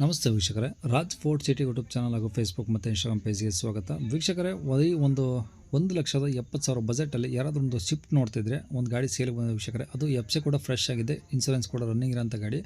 ನಮಸ್ತೆ ವೀಕ್ಷಕರೇ, Raj fort city YouTube channel ಹಾಗೂ ಫೇಸ್ಬುಕ್ ಮತ್ತು ಇನ್ಸ್ಟಾಗ್ರಾಮ್ ಪೇಜ್ಗೆ ಸ್ವಾಗತ. ವೀಕ್ಷಕರೇ, ಒಂದು 1,70,000 ಬಜೆಟಲ್ಲಿ ಯಾರಾದರೂ ಒಂದು ಶಿಫ್ಟ್ ನೋಡ್ತಿದ್ರೆ ಒಂದು ಗಾಡಿ ಸೇಲ್ಗೆ ಬಂದ ವೀಕ್ಷಕರೇ, ಅದು ಎಫ್ ಸಿ ಕೂಡ ಫ್ರೆಶ್ ಆಗಿದೆ, ಇನ್ಸೂರೆನ್ಸ್ ಕೂಡ ರನ್ನಿಂಗ್ ಇರೋಂಥ ಗಾಡಿ.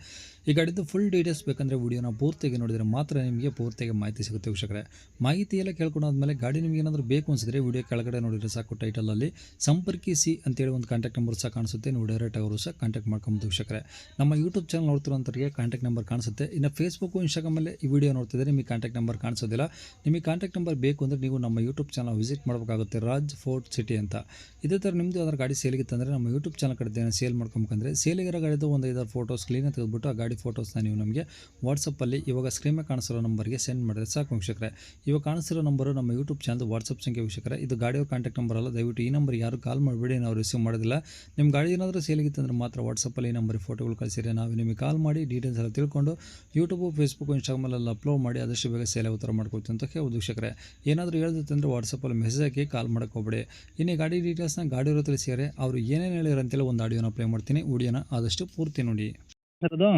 ಈ ಗಾಡಿದು ಫುಲ್ ಡೀಟೇಲ್ಸ್ ಬೇಕಂದರೆ ವಿಡಿಯೋನ ಪೂರ್ತಿಯಾಗಿ ನೋಡಿದರೆ ಮಾತ್ರ ನಿಮಗೆ ಪೂರ್ತಿಯಾಗಿ ಮಾಹಿತಿ ಸಿಗುತ್ತೆ ವೀಕ್ಷಕರೇ. ಮಾಹಿತಿ ಎಲ್ಲ ಕೇಳ್ಕೊಂಡಾದ್ಮೇಲೆ ಗಾಡಿ ನಿಮಗೆ ಏನಾದರೂ ಬೇಕು ಅನಿಸಿದ್ರೆ ವಿಡಿಯೋ ಕೆಳಗಡೆ ನೋಡಿದರೆ ಸಾಕು, ಟೈಟಲಲ್ಲಿ ಸಂಪರ್ಕಿಸಿ ಅಂತೇಳಿ ಒಂದು ಕಾಂಟ್ಯಾಕ್ಟ್ ನಂಬರ್ ಸಹ ಕಾಣಿಸುತ್ತೆ. ನೀವು ಡೈರೆಕ್ಟ್ ಅವರು ಸಹ ಕಾಂಟ್ಯಾಕ್ಟ್ ಮಾಡ್ಕೊಬೋದು ವೀಕ್ಷಕರೇ. ನಮ್ಮ ಯೂಟ್ಯೂಬ್ ಚಾನಲ್ ನೋಡ್ತಿರೋಂಥವ್ರಿಗೆ ಕಾಂಟ್ಯಾಕ್ಟ್ ನಂಬರ್ ಕಾಣಿಸುತ್ತೆ. ಇನ್ನು ಫೇಸ್ಬುಕ್ಕು ಇನ್ಸ್ಟಾಗ್ರಾಮಲ್ಲಿ ಈ ವಿಡಿಯೋ ನೋಡ್ತಿದ್ರೆ ನಿಮಗೆ ಕಾಂಟ್ಯಾಕ್ಟ್ ನಂಬರ್ ಕಾಣಿಸೋದಿಲ್ಲ. ನಿಮಗೆ ಕಾಂಟ್ಯಾಕ್ಟ್ ನಂಬರ್ ಬೇಕು ಅಂದರೆ ನೀವು ನಮ್ಮ ಯೂಟ್ಯೂಬ್ ಚಾನಲ್ ವಿಸಿಟ್ ಮಾಡಬೇಕಾಗುತ್ತೆ, ರಾಜ್ ಫೋರ್ಟ್ ಸಿಟಿ ಅಂತ. ಇದೇ ಥರ ನಿಮ್ಮದು ಯಾವ್ದಾರು ಗಾಡಿ ಸೇಲಿಗಿತ್ತಂದರೆ ನಮ್ಮ ಯೂಟ್ಯೂಬ್ ಚಾನಲ್ ಕಡೆ ಸೇಲ್ ಮಾಡ್ಕೊಬೇಕಂದ್ರೆ ಸೇಲಿಗಿರೋ ಗಾಡಿದು ಒಂದು 5 ಫೋಟೋಸ್ ಕ್ಲೀನಾಗಿ ತೆಗೆದುಬಿಟ್ಟು ಆ ಗಾಡಿ ಫೋಟೋಸ್ನ ನೀವು ನಮಗೆ ವಾಟ್ಸಪ್ಪಲ್ಲಿ ಇವಾಗ ಸ್ಕ್ರೀನ್ ಮೇಲೆ ಕಾಣಿಸಿರೋ ನಂಬರ್ಗೆ ಸೆಂಡ್ ಮಾಡಿದ್ರೆ ಸಾಕು ವೀಕ್ಷಕರೇ. ಇವಾಗ ಕಾಣಿಸಿರೋ ನಂಬರು ನಮ್ಮ ಯೂಟ್ಯೂಬ್ ಚಾನಲ್ ವಾಟ್ಸಪ್ ಸಂಖ್ಯೆ ವೀಕ್ಷಕರೇ. ಇದು ಗಾಡಿಯವ್ರ ಕಾಂಟ್ಯಾಕ್ಟ್ ನಂಬರ್ ಅಲ್ಲ, ದಯವಿಟ್ಟು ಈ ನಂಬರ್ ಯಾರು ಕಾಲ್ ಮಾಡಿಬಿಡಿ, ನಾವು ರಿಸೀವ್ ಮಾಡೋದಿಲ್ಲ. ನಿಮ್ಮ ಗಾಡಿ ಏನಾದರೂ ಸೇಲಿಗಿತ್ತಂದ್ರೆ ಮಾತ್ರ ವಾಟ್ಸಪ್ಪಲ್ಲಿ ಈ ನಂಬರಿಗೆ ಫೋಟೋಗಳು ಕಳಿಸಿರಿ, ನಾವು ನಿಮಗೆ ಕಾಲ್ ಮಾಡಿ ಡೀಟೇಲ್ಸ್ ಎಲ್ಲ ತಿಳ್ಕೊಂಡು ಯೂಟ್ಯೂಬು, ಫೇಸ್ಬುಕ್, ಇನ್ಸ್ಟಾಗ್ರಾಮಲ್ಲೆಲ್ಲ ಅಪ್ಲೋಡ್ ಮಾಡಿ ಆದಷ್ಟು ಬೇಗ ಸೇಲ್ ಉತ್ತರ ಮಾಡ್ಕೊಳ್ತೀವಿ ಅಂತ ಹೇಳ್ಬೋದು ವೀಕ್ಷಕರೇ. ಏನಾದರೂ ಹೇಳಿದ್ರೆ ವಾಟ್ಸಪ್ಪಲ್ಲಿ ಮೆಸೇಜ್ ಹಾಕಿ ಕಾಲ್ ಮಾಡೋಕೆ ಹೋಗ್ಬೇಡಿ. ಇನ್ನು ಗಾಡಿ ಡೀಟೇಲ್ಸ್ನ ಗಾಡಿಯವರು ತಿಳಿಸಿದರೆ ಅವರು ಏನೇನು ಹೇಳಿದ್ರು ಅಂತೇಳಿ ಒಂದು ಆಡಿಯೋನ ಪ್ಲೇ ಮಾಡ್ತೀನಿ, ವಿಡಿಯೋನ ಆದಷ್ಟು ಪೂರ್ತಿ ನೋಡಿ. ಅದು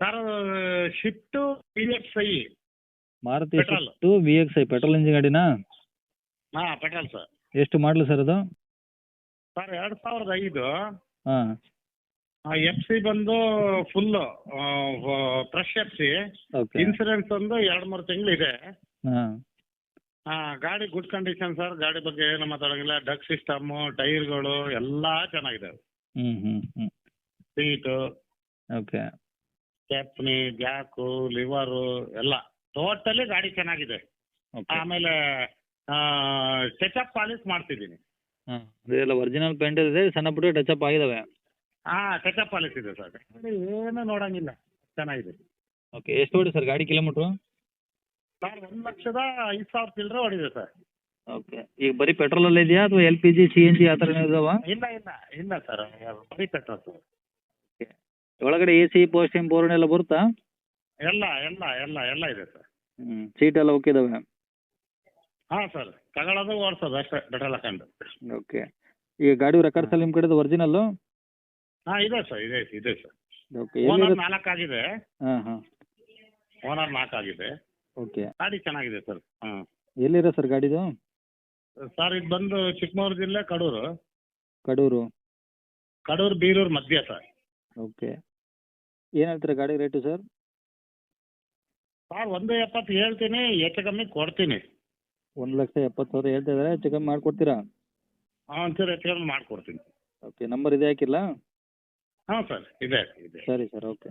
sir Swift PXI Maruti petrol. Swift VXI petrol engine ಗಾಡಿನಾ? ಹಾಂ ಪೆಟ್ರೋಲ್ ಸರ್. ಎಷ್ಟು ಮಾಡಲು ಸರ್ ಅದು? ಸರ್ 2005 ಹಾಂ FC ಬಂದು full fresh FC. Okay insurance ಒಂದು 2-3 ತಿಂಗಳು ಇದೆ. ಹಾಂ ಗಾಡಿ ಗುಡ್ ಕಂಡೀಷನ್ ಸರ್. ಗಾಡಿ ಬಗ್ಗೆ ಏನು ಮಾತಾಡೋಂಗಿಲ್ಲ. ಡಕ್ ಸಿಸ್ಟಮು, ಟೈರ್ಗಳು ಎಲ್ಲ ಚೆನ್ನಾಗಿದೆ. ಹ್ಞೂ seat, okay stepney, back, liver ಎಲ್ಲ ಟೋಟಲಿ ಗಾಡಿ ಚೆನ್ನಾಗಿದೆ. ಓಕೆ ಆಮೇಲೆ ಟಚಪ್ ಪಾಲಿಶ್ ಮಾಡ್ತಿದ್ದೀನಿ. ಹಾಂ ಅದೆಲ್ಲ ಒರಿಜಿನಲ್ ಪೇಂಟ್ ಇದೆ, ಸಣ್ಣ ಪುಟ್ಟ ಟಚಪ್ ಆಗಿದಾವೆ. ಟಚಪ್ ಪಾಲಿಶ್ ಇದೆ ಸರ್. ಏನು ನೋಡಂಗಿಲ್ಲ, ಚೆನ್ನಾಗಿದೆ. ಓಕೆ ಎಷ್ಟು ಓಡಿ ಸರ್ ಗಾಡಿ ಕಿಲೋಮೀಟ್ರು? ಸರ್ 1,05,000 ಚಿಲ್ಲರೆ ಹೊಡಿದೆ ಸರ್. ಓಕೆ ಈಗ ಬರೀ ಪೆಟ್ರೋಲಲ್ಲೇ ಇದೆಯಾ ಅಥವಾ LPG CNG ಆ ಥರ ಇದಾವ? ಇಲ್ಲ ಸರ್, ಬರೀ ಪೆಟ್ರೋಲ್ ಸರ್. ಓಕೆ ಒಳಗಡೆ AC ಪೋಸ್ಟಿಂಗ್ ಬೋರ್ಡ್ ಎಲ್ಲ ಬರುತ್ತಾ? ಎಲ್ಲ ಇದೆ ಸರ್. ಸೀಟ್ ಎಲ್ಲ ಓಕೆ ಇದಾವೆ? ಹಾಂ ಸರ್, ತಗೊಳ್ಳೋದು ಓಡಿಸೋದು ಅಷ್ಟೇ, ಪೆಟ್ರೋಲ್ ಹಾಕೊಂಡು. ಓಕೆ ಈಗ ಗಾಡಿ ರೆಕಾರ್ಡ್ಸ್ ಎಲ್ಲ ನಿಮ್ಮ ಕಡೆದು ಒರಿಜಿನಲ್ಲು? ಇದೆ ಸರ್, ಇದೆ ಸರ್. ಓಕೆ ಓನರ್ 4 ಆಗಿದೆ. ಹಾಂ ಓನರ್ 4 ಆಗಿದೆ. ಓಕೆ ಗಾಡಿ ಚೆನ್ನಾಗಿದೆ ಸರ್. ಎಲ್ಲಿರೋ ಸರ್ ಗಾಡಿದು? ಸರ್ ಇದು ಬಂದು ಚಿಕ್ಕಮಗಳೂರು ಜಿಲ್ಲೆ, ಕಡೂರು ಬೀರೂರು ಮಧ್ಯ ಸರ್. ಓಕೆ ಏನು ಹೇಳ್ತೀರಾ ಗಾಡಿ ರೇಟು ಸರ್? ಸರ್ 1,70,000 ಹೇಳ್ತೀನಿ, ಹೆಚ್ಚು ಕಮ್ಮಿ ಕೊಡ್ತೀನಿ. 1,70,000 ಹೇಳ್ತಾ ಇದ್ದಾರೆ, ಹೆಚ್ಚು ಕಮ್ಮಿ ಮಾಡಿಕೊಡ್ತೀರಾ? ಒಂಚೂರು ಹೆಚ್ಚು ಕಮ್ಮಿ ಮಾಡಿಕೊಡ್ತೀನಿ. ಓಕೆ ನಂಬರ್ ಇದೆ ಹಾಕಿಲ್ಲ? ಹಾಂ ಸರ್, ಇದೆ. ಸರಿ ಸರ್, ಓಕೆ.